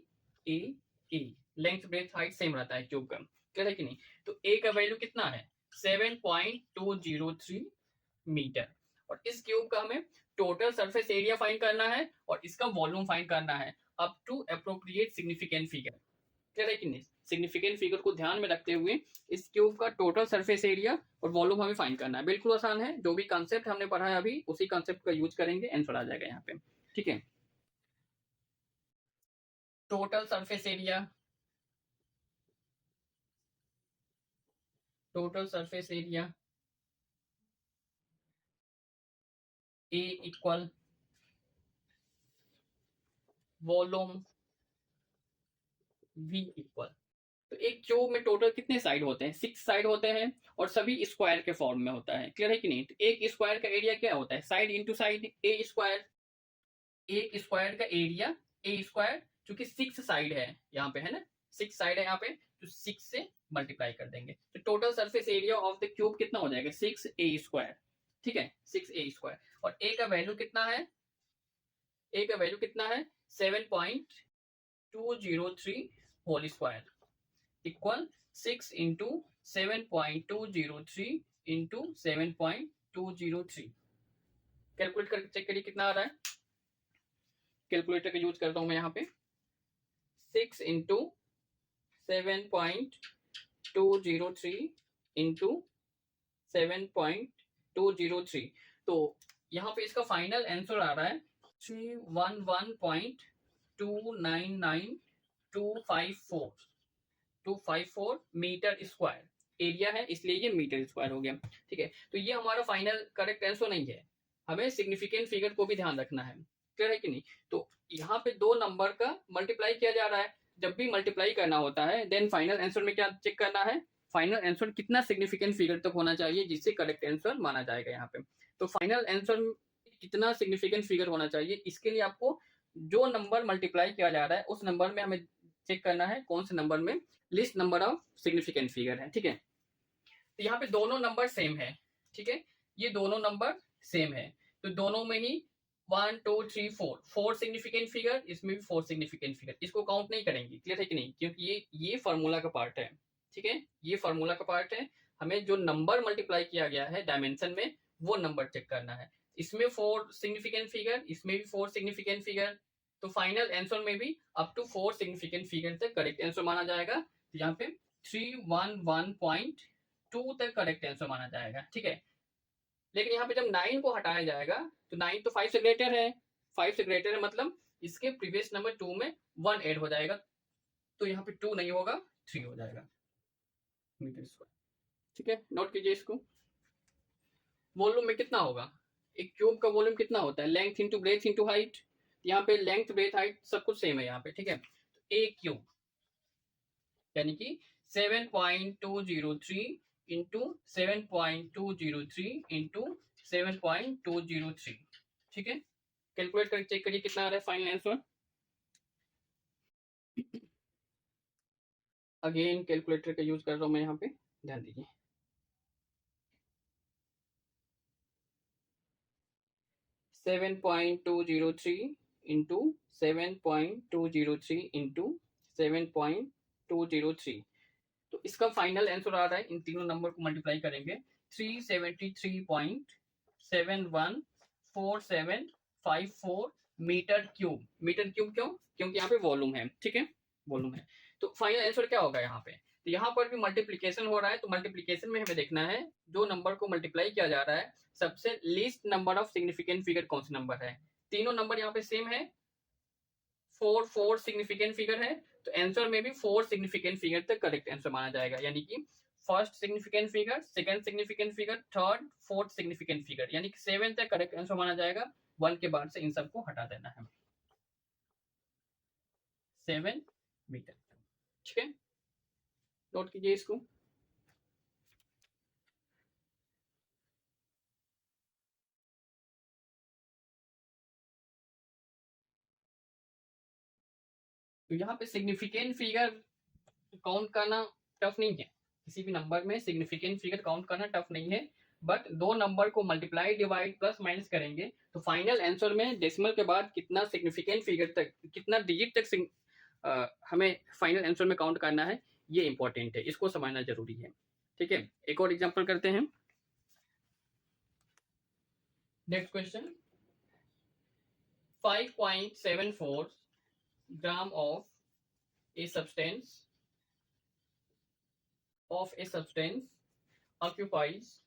लेंथ ब्रेथ हाइट सेम रहता है क्यूब का, क्लियर है कि नहीं? तो ए का वैल्यू कितना है? 7.203 मीटर। और इस क्यूब का हमें टोटल सरफेस एरिया फाइंड करना है और इसका वॉल्यूम फाइंड करना है up to appropriate significant figure, clear है कि नहीं? सिग्निफिकेंट फिगर को ध्यान में रखते हुए इस क्यूब का टोटल सरफेस एरिया और वॉल्यूम हमें फाइंड करना है। बिल्कुल आसान है, जो भी कंसेप्ट हमने पढ़ा है अभी उसी कंसेप्ट का यूज करेंगे, आंसर आ जाएगा यहाँ पे। ठीक है, total surface area A equal volume we equal. तो एक क्यूब में टोटल कितने साइड होते हैं? 6 साइड होते हैं और सभी स्क्वायर के फॉर्म में होता है, क्लियर है कि नहीं? तो एक स्क्वायर का एरिया क्या होता है? साइड इंटू साइड ए स्क्वायर। एक स्क्वायर का एरिया ए स्क्वायर, चूंकि 6 साइड है यहाँ पे, है ना, 6 साइड है यहाँ पे, तो 6 से मल्टीप्लाई कर देंगे तो total surface area of the cube कितना हो जाएगा? 6a square. ठीक है, 6a स्क्वायर। और ए का वैल्यू कितना है? ए का वैल्यू कितना है? 7.203 whole square equal 6 into 7.203 into 7.203। Calculate करके चेक करिए कितना आ रहा है। कैलकुलेटर का यूज करता हूं मैं यहाँ पे। 6 इंटू 7.203 इंटू 7.203, तो यहाँ पे इसका फाइनल आंसर आ रहा है 311.299254 मीटर स्क्वायर एरिया है, इसलिए ये मीटर स्क्वायर हो गया। ठीक है, तो ये हमारा फाइनल करेक्ट आंसर नहीं है, हमें सिग्निफिकेंट फिगर को भी ध्यान रखना है। क्लियर है कि नहीं? तो यहाँ पे दो नंबर का मल्टीप्लाई किया जा रहा है, जब भी मल्टीप्लाई करना होता है देन फाइनल आंसर में क्या चेक करना है, फाइनल आंसर कितना सिग्निफिकेंट फिगर तक होना चाहिए जिससे करेक्ट आंसर माना जाएगा यहाँ पे। तो फाइनल आंसर कितना सिग्निफिकेंट फिगर होना चाहिए, इसके लिए आपको जो नंबर मल्टीप्लाई किया जा रहा है उस नंबर में हमें चेक करना है कौन से नंबर में list number of significant figure है। ठीक है, तो यहाँ पे दोनों नंबर सेम है। ठीक है, ये दोनों नंबर सेम है, तो दोनों में ही 1 2 3 4 सिग्निफिकेंट फिगर, इसमें भी 4 सिग्निफिकेंट फिगर, इसको काउंट नहीं करेंगे। क्लियर है कि नहीं? क्योंकि ये फार्मूला का पार्ट है। ठीक है, ये फार्मूला का पार्ट है, हमें जो नंबर मल्टीप्लाई किया गया है डायमेंशन में वो नंबर चेक करना है। इसमें 4 सिग्निफिकेंट फिगर, इसमें भी 4 सिग्निफिकेंट फिगर, तो फाइनल आंसर में भी अप टू 4 सिग्निफिकेंट फिगर तक करेक्ट आंसर माना जाएगा। तो यहाँ पे 311.2 तक करेक्ट आंसर माना जाएगा। ठीक है, लेकिन यहाँ पे जब 9 को हटाया जाएगा तो 9 तो 5 से ग्रेटर है, 5 से ग्रेटर है मतलब इसके प्रीवियस नंबर 2 में 1 ऐड हो जाएगा, तो यहाँ पे 2 नहीं होगा 3 हो जाएगा मीटर स्क्वायर। ठीक है, नोट कीजिए इसको। वॉल्यूम में कितना होगा, एक क्यूब का वॉल्यूम कितना होता है, length into breadth into height. यहाँ पे लेंथ ब्रेथ हाइट सब कुछ सेम है यहाँ पे। ठीक है, ए क्यूब यानी कि 7.203 इंटू 7.203 इंटू 7.203। ठीक है, कैलकुलेट करके चेक करिए कितना आ रहा है फाइनल आंसर। अगेन कैलकुलेटर का यूज कर रहा हूं मैं यहाँ पे, ध्यान दीजिए। 7.203 इंटू 7.203 इंटू 7.203, तो इसका फाइनल आंसर आ रहा है, इन तीनों नंबर को मल्टीप्लाई करेंगे 373.714754 मीटर क्यूब। मीटर क्यूब क्यों? क्योंकि यहाँ पे वॉल्यूम है। ठीक है, वॉल्यूम है, तो फाइनल आंसर क्या होगा यहाँ पे, तो यहाँ पर भी मल्टीप्लीकेशन हो रहा है, तो मल्टीप्लीकेशन में हमें देखना है जो नंबर को मल्टीप्लाई किया जा रहा है सबसे least number of significant figure कौन सा नंबर है। तीनों नंबर यहाँ पे सेम है, 4 सिग्निफिकेंट फिगर है, तो आंसर में भी 4 सिग्निफिकेंट फिगर तक करेक्ट आंसर माना जाएगा, यानी कि first significant figure, second significant figure, third fourth significant figure, यानी कि 7 तक करेक्ट आंसर माना जाएगा। 1 के बाद से इन सबको हटा देना है, 7 मीटर। ठीक है, नोट कीजिए इसको। तो यहाँ पे सिग्निफिकेंट फिगर काउंट करना टफ नहीं है, किसी भी नंबर में सिग्निफिकेंट फिगर काउंट करना टफ नहीं है, बट दो नंबर को मल्टीप्लाई डिवाइड प्लस माइनस करेंगे तो फाइनल आंसर में डेसिमल के बाद कितना सिग्निफिकेंट फिगर तक, कितना डिजिट तक हमें फाइनल आंसर में काउंट करना है, ये इंपॉर्टेंट है, इसको समझना जरूरी है। ठीक है, एक और एग्जांपल करते हैं। Next question, 5.74 gram of a substance occupies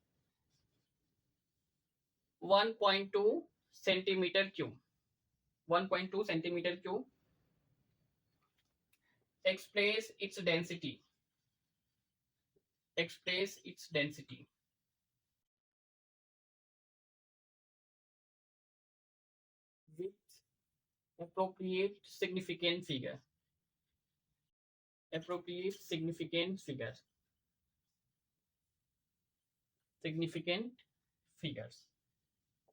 1.2 centimeter cube, 1.2 centimeter cube, express its density, with appropriate significant figure, significant figures।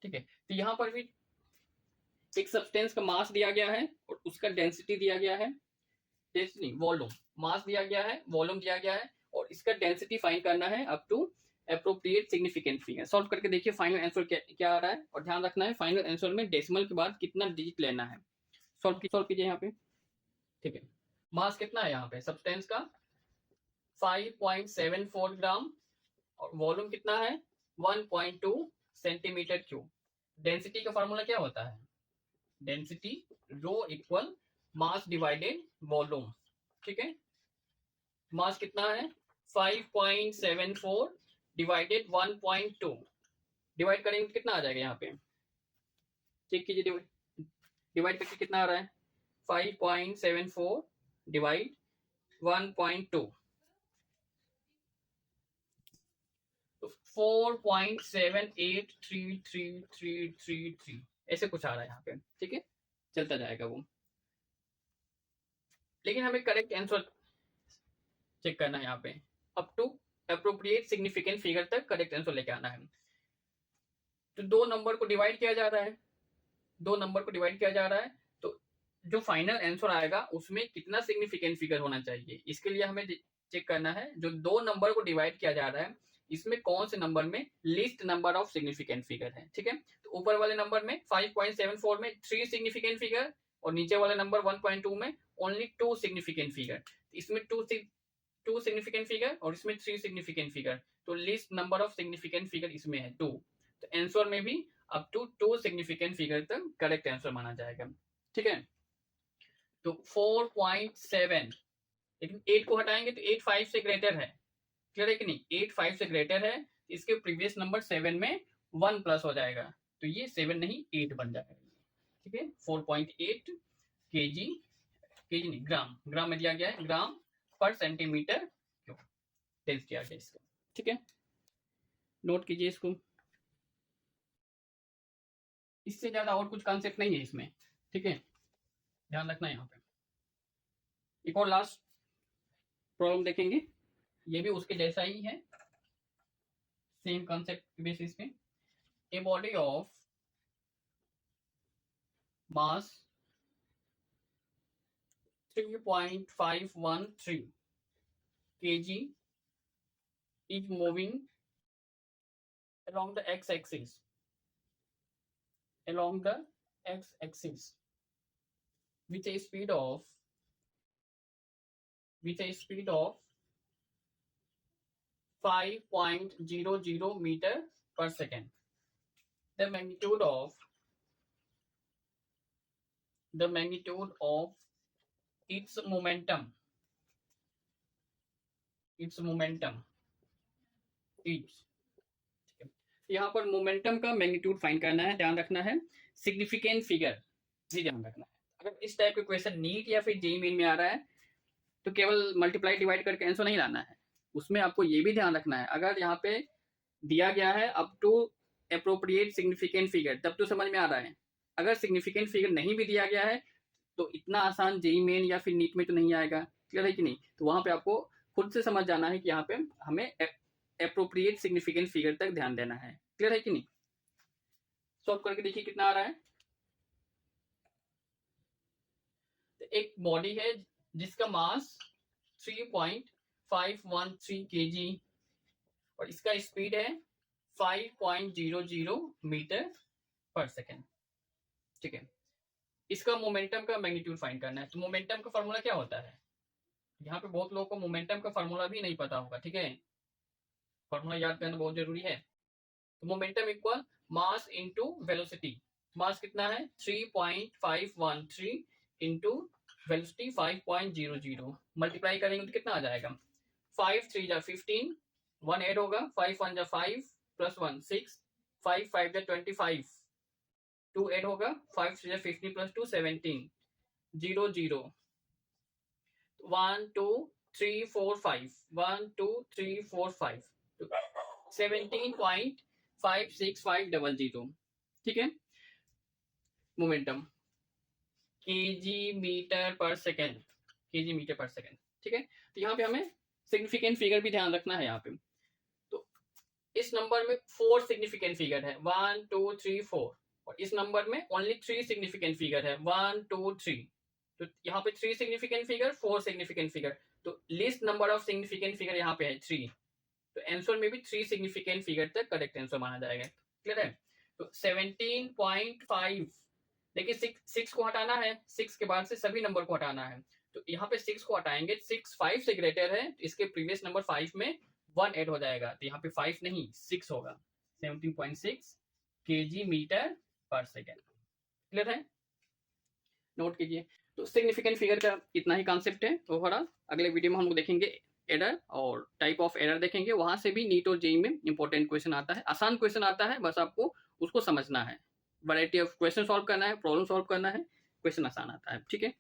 ठीक है, तो यहां पर भी एक सब्सटेंस का मास दिया गया है और उसका डेंसिटी दिया गया है, डेंसिटी वॉल्यूम, मास दिया गया है, वॉल्यूम दिया गया है, और इसका डेंसिटी फाइंड करना है up to appropriate significant figure. Solve करके देखिए फाइनल आंसर क्या आ रहा है, और ध्यान रखना है फाइनल आंसर में डेसिमल के बाद कितना डिजिट लेना है। सॉल्व कीजिए यहाँ पे। ठीक है, मास कितना है यहाँ पे सब्सटेंस का, 5.74 ग्राम, और वॉल्यूम कितना है 1.2 सेंटीमीटर क्यूब। डेंसिटी का फॉर्मूला क्या होता है, density rho equal mass divided volume. ठीक है, मास कितना है 5.74 डिवाइडेड 1.2, डिवाइड करेंगे तो कितना आ जाएगा, यहाँ पे चेक कीजिए, डिवाइड करके कितना आ रहा है, 5.74 डिवाइड 1.2, 4.783333 ऐसे कुछ आ रहा है यहाँ पे, ठीक है, चलता जाएगा वो। लेकिन हमें करेक्ट आंसर चेक करना है यहाँ पे, up to appropriate significant figure तक करेक्ट आंसर लेके आना है। तो दो नंबर को डिवाइड किया जा रहा है, तो जो फाइनल आंसर आएगा उसमें कितना सिग्निफिकेंट फिगर होना चाहिए, इसके लिए हमें चेक करना है जो दो नंबर को डिवाइड किया जा रहा है इसमें कौन से नंबर में least number of significant figure है, ठीक है। तो ऊपर वाले नंबर में 5.74 में 3 सिग्निफिकेंट फिगर और नीचे वाले नंबर 1.2 में ओनली 2 सिग्निफिकेंट फिगर। इसमें 2 सिग्निफिकेंट फिगर और इसमें 3 सिग्निफिकेंट फिगर, तो least number of significant figure इसमें है 2। तो आंसर में भी अप टू 2 सिग्निफिकेंट फिगर तक करेक्ट आंसर माना जाएगा, ठीक है। तो 4.7, लेकिन 8 को हटाएंगे तो 8 5 से ग्रेटर है, क्लियर है कि नहीं, 8 5 से ग्रेटर है, इसके प्रीवियस नंबर 7 में 1 प्लस हो जाएगा, तो ये 7 नहीं 8 बन जाएगा, ठीक है। 4.8 केजी नहीं ग्राम में दिया गया है, ग्राम पर सेंटीमीटर क्यूब टेस्ट किया गया इसका, ठीक है, नोट कीजिए इसको। इससे ज्यादा और कुछ कॉन्सेप्ट नहीं है इसमें, ठीक है, ध्यान रखना यहाँ पे। एक और लास्ट प्रॉब्लम देखेंगे, ये भी उसके जैसा ही है, सेम कॉन्सेप्ट के बेसिस पे। A body of mass 3.513 kg is moving along the x-axis with a speed of 5.00 meter per second. The magnitude of its momentum is, यहाँ पर मोमेंटम का मैग्नीट्यूड फाइंड करना है, ध्यान रखना है, सिग्निफिकेंट फिगर भी ध्यान रखना है। अगर इस टाइप के क्वेश्चन नीट या फिर जेईई मेन में आ रहा है तो केवल मल्टीप्लाई डिवाइड करके आंसर नहीं लाना है, उसमें आपको ये भी ध्यान रखना है अगर यहाँ पे दिया गया है up to appropriate significant figure तब तो समझ में आ रहा है, अगर सिग्निफिकेंट फिगर नहीं भी दिया गया है तो इतना आसान जेईई मेन या फिर नीट में तो नहीं आएगा, क्लियर है कि नहीं। तो वहां पे आपको खुद से समझ जाना है कि यहाँ पे हमें अप्रोप्रिएट सिग्निफिकेंट फिगर तक ध्यान देना है, क्लियर है कि नहीं। सॉल्व करके देखिए कितना आ रहा है। तो एक बॉडी है जिसका मास 3.513 kg और इसका स्पीड है 5.00 मीटर पर सेकेंड, ठीक है। इसका मोमेंटम का मैग्नीट्यूड फाइंड करना है। तो मोमेंटम का फार्मूला क्या होता है, यहाँ पे बहुत लोगों को मोमेंटम का फार्मूला भी नहीं पता होगा, ठीक है, फार्मूला याद करना बहुत जरूरी है। तो momentum equal mass into velocity, mass कितना है 3.513 इनटू वेलोसिटी 5.00, मल्टीप्लाई करेंगे तो कितना आ जाएगा, 5 3 जा 15, 1 ऐड होगा, 5 1 जा 5 प्लस 1 6, 5 5 जा 25, 2 ऐड होगा, 5 3 जा 15 प्लस 2 17, 0 0, 1 2 3 4 5, 1 2 3 4 5, 17.56500, ठीक है। मोमेंटम केजी मीटर पर सेकेंड, ठीक है। तो यहाँ पे हमें सिग्निफिकेंट फिगर भी ध्यान रखना है यहाँ पे। तो इस नंबर में 4 सिग्निफिकेंट फिगर है 1 2 3 4 और इस नंबर में ओनली 3 सिग्निफिकेंट फिगर है 1 2 3। तो यहाँ पे 3 सिग्निफिकेंट फिगर 4 सिग्निफिकेंट फिगर, तो list number of significant figure यहाँ पे है 3। तो आंसर में भी 3 सिग्निफिकेंट फिगर तक करेक्ट आंसर माना जाएगा, क्लियर है। तो 17.5, देखिए 6 को हटाना है, 6 के बाद से सभी नंबर को हटाना है। तो यहाँ पे 6 को हटाएंगे, 6 5 से ग्रेटर है, तो इसके प्रीवियस नंबर 5 में 1 ऐड हो जाएगा, तो यहाँ पे 5 नहीं 6 होगा, 17.6 kg मीटर पर सेकेंड, क्लियर है, नोट कीजिए। तो सिग्निफिकेंट फिगर का इतना ही कॉन्सेप्ट है। ओवरऑल अगले वीडियो में हम लोग देखेंगे एरर और टाइप ऑफ एरर देखेंगे, वहां से भी नीट और जेईई में इंपॉर्टेंट क्वेश्चन आता है, आसान क्वेश्चन आता है, बस आपको उसको समझना है, वैरायटी ऑफ क्वेश्चन सॉल्व करना है, प्रॉब्लम सॉल्व करना है, क्वेश्चन आसान आता है, ठीक है।